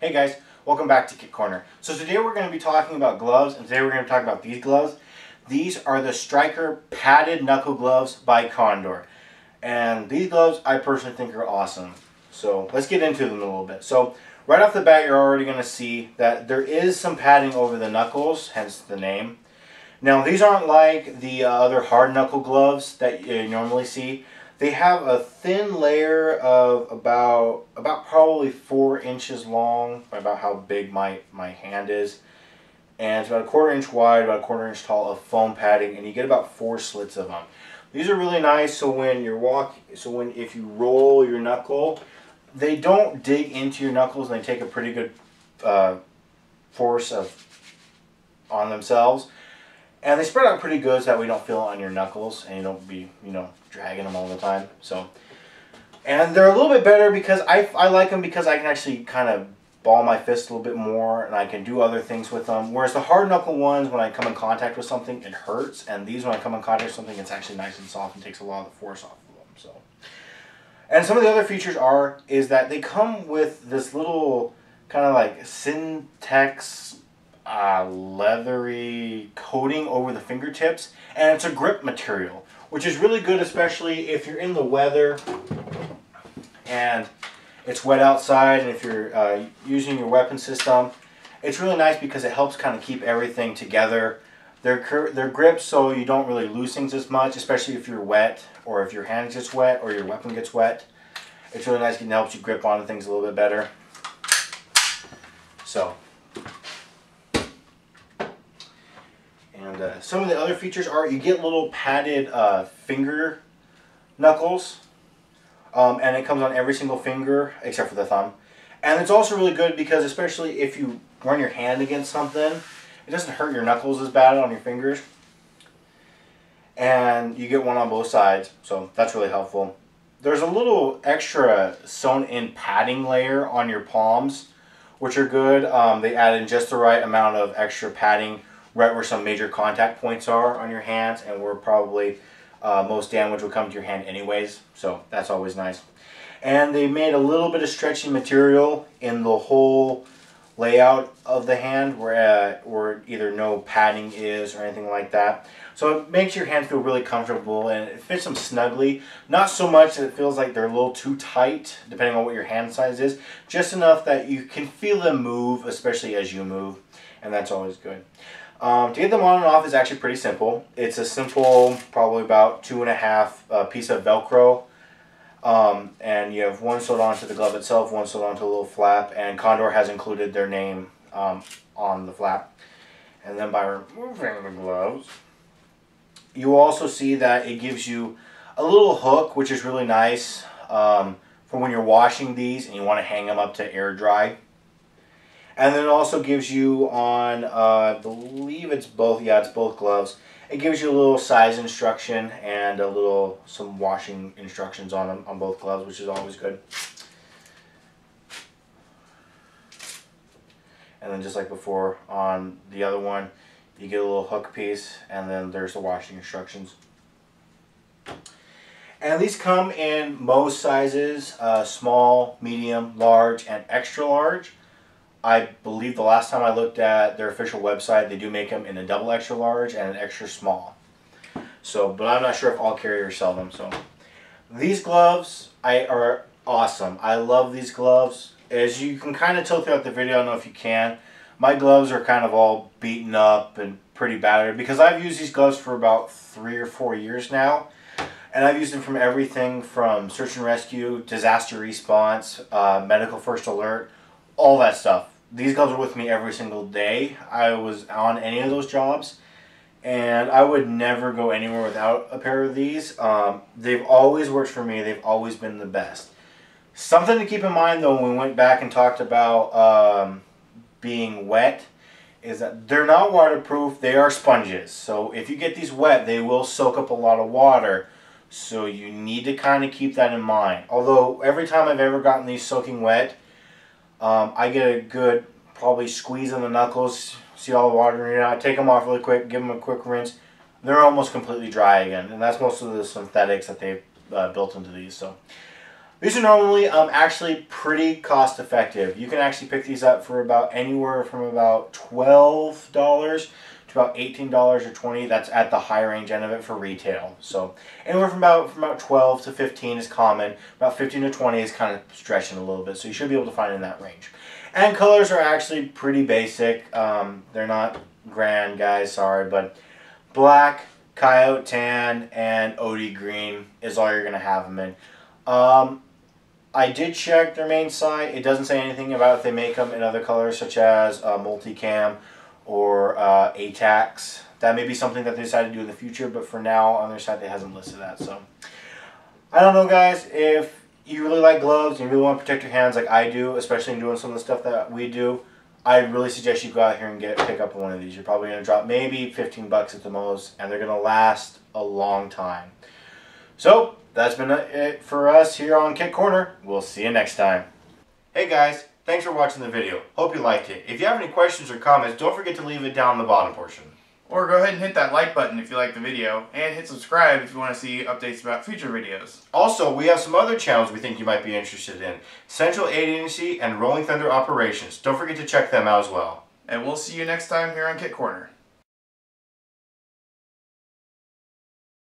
Hey guys, welcome back to Kit Corner. So today we're going to be talking about gloves, and today we're going to talk about these gloves. These are the Stryker padded knuckle gloves by Condor. And these gloves I personally think are awesome. So let's get into them a little bit. So right off the bat you're already going to see that there is some padding over the knuckles, hence the name. Now these aren't like the other hard knuckle gloves that you normally see. They have a thin layer of about probably 4 inches long, by about how big my hand is. And it's about 1/4 inch wide, about 1/4 inch tall of foam padding, and you get about 4 slits of them. These are really nice, so when you're if you roll your knuckle, they don't dig into your knuckles, and they take a pretty good force on themselves. And they spread out pretty good so that we don't feel it on your knuckles and you don't be, dragging them all the time. So, and they're a little bit better because I like them because I can actually kind of ball my fist a little bit more and I can do other things with them. Whereas the hard knuckle ones, when I come in contact with something, it hurts. And these, when I come in contact with something, it's actually nice and soft and takes a lot of the force off of them. So, and some of the other features is that they come with this little kind of like Syntex leathery coating over the fingertips, and it's a grip material, which is really good, especially if you're in the weather and it's wet outside, and if you're using your weapon system. It's really nice because it helps kind of keep everything together. They're grips so you don't really lose things as much, especially if you're wet or if your hand gets wet or your weapon gets wet. It's really nice because it helps you grip onto things a little bit better. So, and some of the other features are you get little padded finger knuckles, and it comes on every single finger except for the thumb. And it's also really good because especially if you run your hand against something, it doesn't hurt your knuckles as bad on your fingers. And you get one on both sides, so that's really helpful. There's a little extra sewn in padding layer on your palms, which are good. They add in just the right amount of extra padding right where some major contact points are on your hands, and where probably most damage will come to your hand anyways, so that's always nice. And they made a little bit of stretchy material in the whole layout of the hand where either no padding is or anything like that. So it makes your hand feel really comfortable, and it fits them snugly. Not so much that it feels like they're a little too tight, depending on what your hand size is. Just enough that you can feel them move, especially as you move, and that's always good. To get them on and off is actually pretty simple. It's a simple, probably about 2.5 piece of Velcro. And you have one sewed onto the glove itself, one sewed onto a little flap, and Condor has included their name on the flap. And then by removing the gloves, you also see that it gives you a little hook, which is really nice for when you're washing these and you want to hang them up to air dry. And then it also gives you on, I believe it's both, yeah, it's both gloves. It gives you a little size instruction and some washing instructions on them, on both gloves, which is always good. And then just like before on the other one, you get a little hook piece, and then there's the washing instructions. And these come in most sizes, small, medium, large, and extra large. I believe the last time I looked at their official website, they do make them in a double extra large and an extra small. So, but I'm not sure if all carriers sell them. So, these gloves are awesome. I love these gloves. As you can kind of tell throughout the video, I don't know if you can, my gloves are kind of all beaten up and pretty battered because I've used these gloves for about 3 or 4 years now. And I've used them from everything from search and rescue, disaster response, medical first alert, all that stuff. These gloves are with me every single day. I was on any of those jobs, and I would never go anywhere without a pair of these. They've always worked for me. They've always been the best. Something to keep in mind, though, when we went back and talked about being wet, is that they're not waterproof. They are sponges. So if you get these wet, they will soak up a lot of water. So you need to kind of keep that in mind. Although every time I've ever gotten these soaking wet, I get a good probably squeeze on the knuckles, see all the water in it. I take them off really quick, give them a quick rinse. They're almost completely dry again, and that's most of the synthetics that they've built into these. So These are normally actually pretty cost effective. You can actually pick these up for about anywhere from about $12 to about $18 or $20. That's at the high range end of it for retail. So anywhere from about 12 to 15 is common. About 15 to 20 is kind of stretching a little bit. So you should be able to find in that range. And colors are actually pretty basic. They're not grand, guys. Sorry, but black, coyote tan, and OD green is all you're gonna have them in. I did check their main site. It doesn't say anything about if they make them in other colors such as multicam or ATAX. That may be something that they decide to do in the future, but for now on their site they hasn't listed that. So I don't know, guys. If you really like gloves and you really want to protect your hands like I do, especially in doing some of the stuff that we do, I really suggest you go out here and pick up one of these. You're probably going to drop maybe 15 bucks at the most, and they're going to last a long time. So that's been it for us here on Kit Corner. We'll see you next time. Hey guys, thanks for watching the video. Hope you liked it. If you have any questions or comments, don't forget to leave it down in the bottom portion. Or go ahead and hit that like button if you like the video, and hit subscribe if you want to see updates about future videos. Also, we have some other channels we think you might be interested in. Central Aid Agency and Rolling Thunder Operations. Don't forget to check them out as well. And we'll see you next time here on Kit Corner.